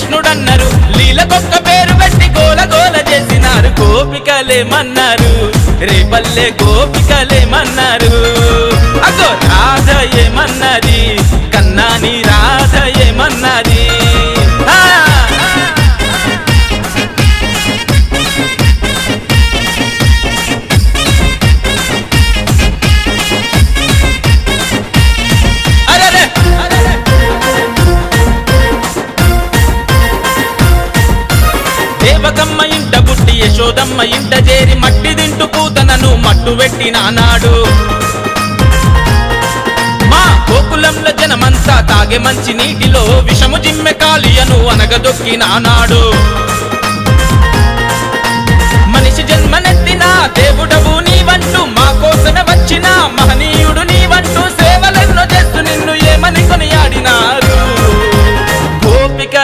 కృష్ణుడన్నారు లీలకొక్క పేరు పెట్టి గోల గోల చేసినారు గోపికలేమన్నారు రేపల్లె గోపికలేమన్నారు అగో రాధ ఏమన్నది కన్నాని రాధ ఏమన్నది దేవకమ్మ ఇంట పుట్టి యశోదమ్మ ఇంట చేరి మట్టి దింటు పూతనను మట్టు పెట్టినానాడు మా గోకులంలో జనమంతా తాగే మంచి నీటిలో విషము జిమ్మె కాళియను అనగదొక్కినానాడు మనిషి జన్మనెత్తిన దేవుడవు నీవంటూ మా కోసమే